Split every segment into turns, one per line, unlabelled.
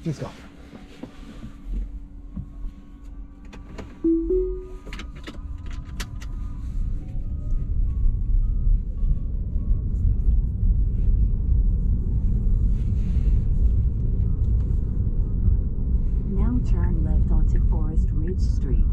Let's go.
Now turn left onto Forest Ridge Street.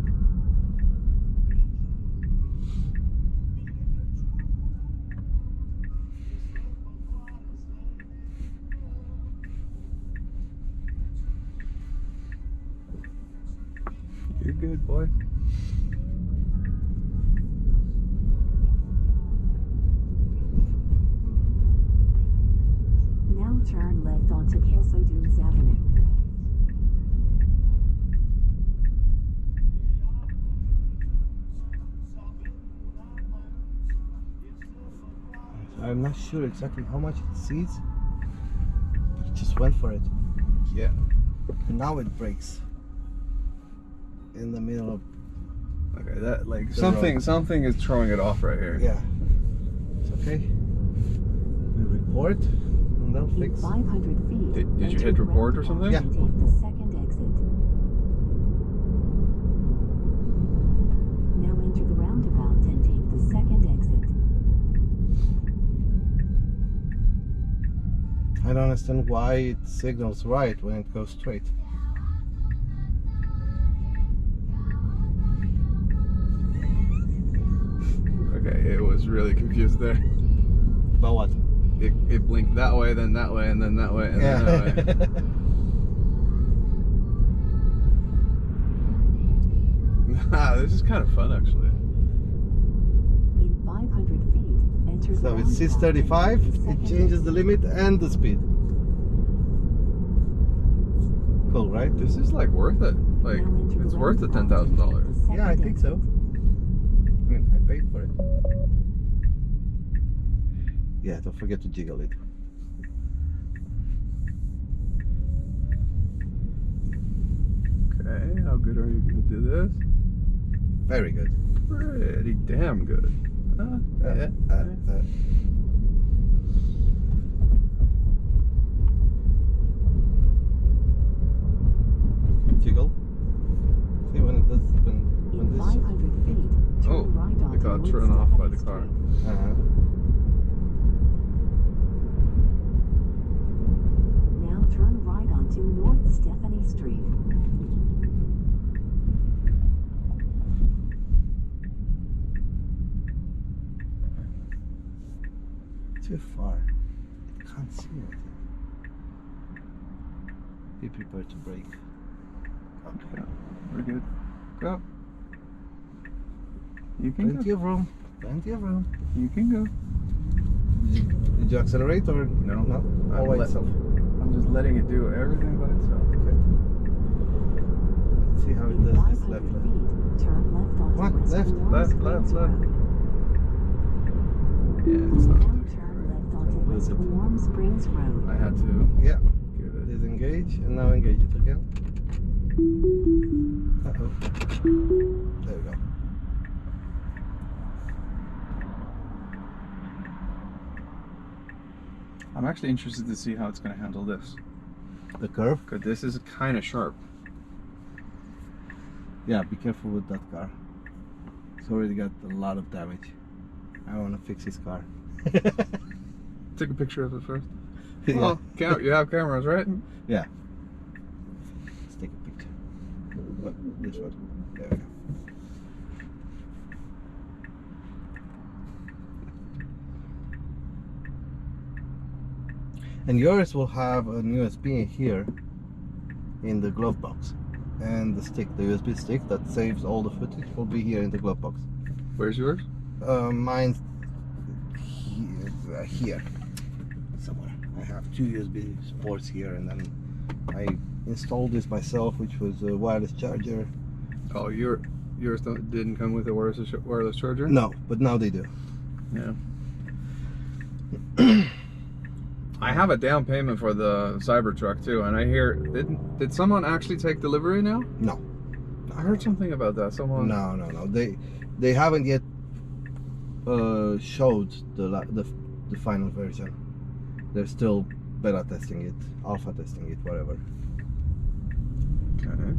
You're good, boy.
Now turn left onto Kelso Dunes Avenue.
I'm not sure exactly how much it sees. It just went for it.
Yeah.
And now it brakes. In the middle of
Okay, that like
the
something
road.
is throwing it off right here.
Yeah. It's okay. We report and they'll
In
fix.
500 feet.
Did you
enter
hit report or
roundabout
something?
Yeah.
and take the second exit. Now enter the roundabout and take the second exit.
I don't understand why it signals right when it goes straight.
Okay, it was really confused there.
About what?
It blinked that way, then that way, and then that way, and then that way. Nah, this is kind of fun actually.
In 500 feet, enter the
So it sees
roundabout and
35,
take the
it
second
changes the
exit.
limit and the speed. Cool, right?
This is like worth it. Like,
Now enter the
it's worth the
roundabout and
$10,000.
take the
Yeah, I
second
think so.
exit.
I mean, I paid for it. Yeah, don't forget to jiggle it.
Okay, how good are you gonna do this?
Very good.
Pretty damn good.
Jiggle. See when it does when
In
this.
500 feet, turn
Oh,
right
it
onto
got
Wood
turned off by
Stephanie
the car.
Street. Now turn right onto North Stephanie Street.
Too far. I can't see it. Be prepared to brake. Okay.
Yeah, we're good. Go. You can
Plenty
go.
of room. Plenty of room.
You can go.
Did you accelerate or
No.
No.
I'm
All by
let-
itself.
I'm just letting it do everything by itself.
Okay. Let's see how it
In
does
500
this left.
feet, turn left onto
What?
West
Left,
Warm
left,
Springs
left, left.
Road.
Yeah, it's not
Now
doing
turn
it
left onto
Don't lose
West
it.
Warm Springs Road.
right. I had to
Yeah.
give it.
Disengage and now engage it again. Uh-oh. There we go.
I'm actually interested to see how it's going to handle this.
The curve?
Because this is kind of sharp.
Yeah, be careful with that car. It's already got a lot of damage. I want to fix his car.
Take a picture of it first.
Yeah.
Well, you have cameras, right?
Yeah. Let's take a picture. What? This one. There we go. And yours will have an USB here in the glove box. And the stick, the USB stick that saves all the footage, will be here in the glove box.
Where's yours?
Mine's here somewhere. I have two USB ports here, and then I installed this myself, which was a wireless charger.
Oh, yours didn't come with a wireless charger?
No, but now they do.
Yeah. I have a down payment for the Cybertruck too, and I hear did someone actually take delivery now?
No.
I heard something about that. Someone.
No. They haven't yet showed the final version. They're still beta testing it, alpha testing it, whatever.
Okay.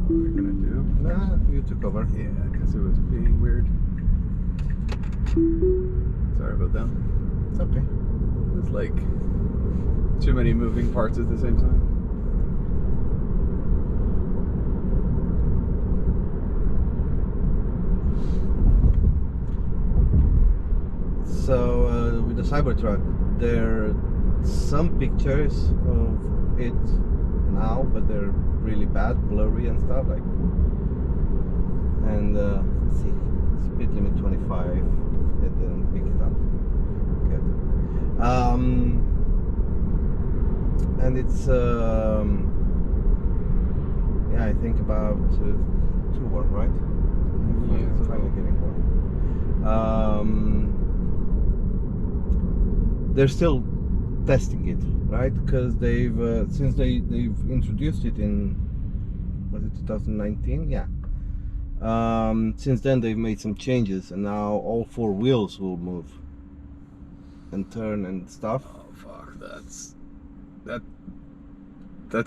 What are we gonna do?
Nah, you took over.
Yeah, because it was being weird. Sorry about that.
It's okay.
It's like too many moving parts at the same time.
So with the Cybertruck, there are some pictures of it now, but they're really bad, blurry and stuff. Like, and let's see, speed limit 25. It didn't pick it up. Good. And it's yeah, I think about too warm, right?
Yeah,
It's finally getting warm. They're still testing it, right? Because they've since they've introduced it in, was it 2019? Yeah. Since then they've made some changes, and now all four wheels will move and turn and stuff.
Oh fuck, that's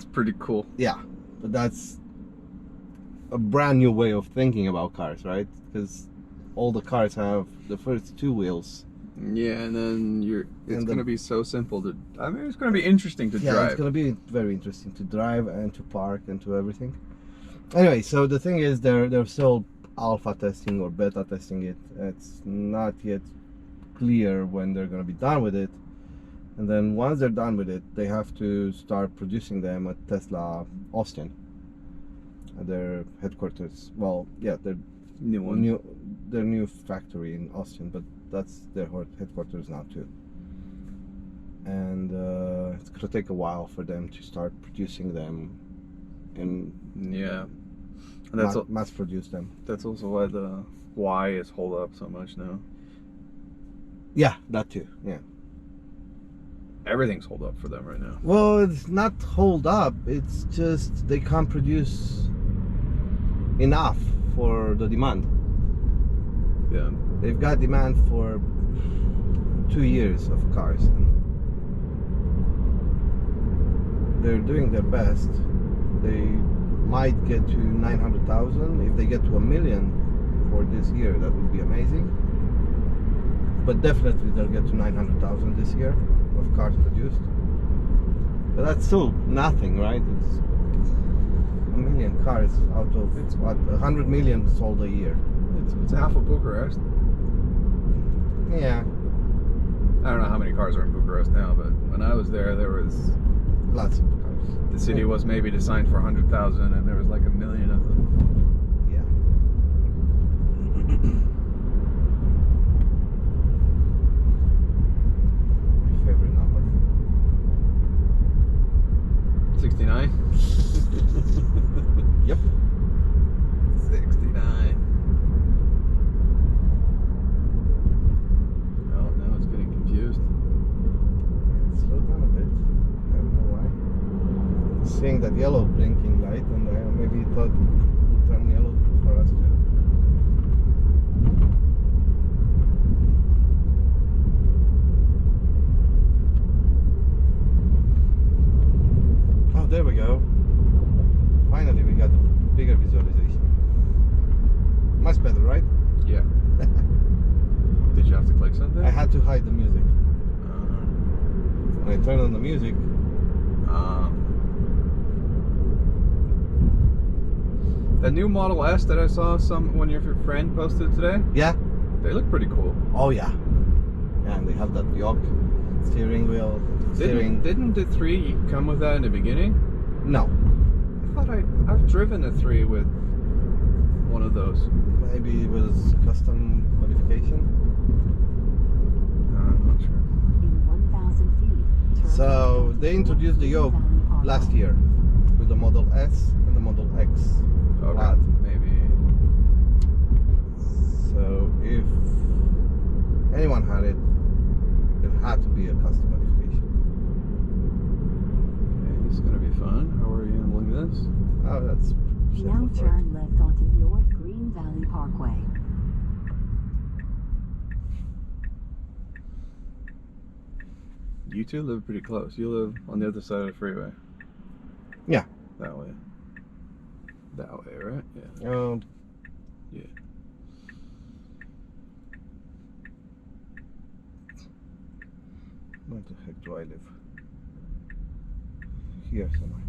pretty cool.
Yeah, but that's a brand new way of thinking about cars, right? Because all the cars have the first two wheels.
Yeah, and then it's
And
gonna be so simple to. I mean, it's gonna be interesting to
Yeah,
drive.
it's gonna be very interesting to drive and to park and to everything. Anyway, so the thing is, they're still alpha testing or beta testing it. It's not yet clear when they're gonna be done with it. And then once they're done with it, they have to start producing them at Tesla Austin, at their headquarters. Well, yeah, their new factory in Austin, but that's their headquarters now too. And it's gonna take a while for them to start producing them and
Yeah, and that's
mass produce them.
that's also why the Y is hold up so much now.
Yeah, that too. Yeah.
Everything's hold up for them right now.
Well, it's not hold up. It's just they can't produce enough for the demand.
Yeah.
They've got demand for 2 years of cars. They're doing their best. They might get to 900,000. If they get to 1 million for this year, that would be amazing. But definitely they'll get to 900,000 this year of cars produced. But that's still nothing, right? It's 1 million cars out of, it's what, 100 million sold a year.
It's half of Bucharest.
Yeah,
I don't know how many cars are in Bucharest now, but when I was there was
lots of cars.
the city was maybe designed for 100,000, and there was like 1 million of them.
Yeah. My favorite number.
69.
Yep.
69. Oh, now it's getting confused.
Slow down a bit. I don't know why. Seeing that yellow blinking light, and I maybe thought it would turn yellow for us too. Oh, there we go. Finally, we got a bigger visualization. Much better, right?
Yeah. Did you have to click something?
I had to hide the music. When I turn on the music,
the new Model S that I saw one of your friend posted today,
yeah.
they look pretty cool.
Oh yeah. Yeah, and they have that yoke steering wheel.
Didn't the 3 come with that in the beginning?
No.
I thought I've driven a 3 with one of those.
Maybe it was custom modification.
I'm not sure.
In 1,000 feet, turn
So
left
they
onto
introduced the
North
yoke
Green Valley
last
Parkway.
year with the Model S and the Model X.
Okay,
Plaid.
maybe.
So if anyone had it, it had to be a custom modification.
Okay, this is gonna be fun. How are you handling this?
Oh, that's
Now
simple for it.
turn left onto North Green Valley Parkway.
You two live pretty close. You live on the other side of the freeway.
Yeah.
That way. That way, right? Yeah. Yeah.
Where the heck do I live? Here somewhere.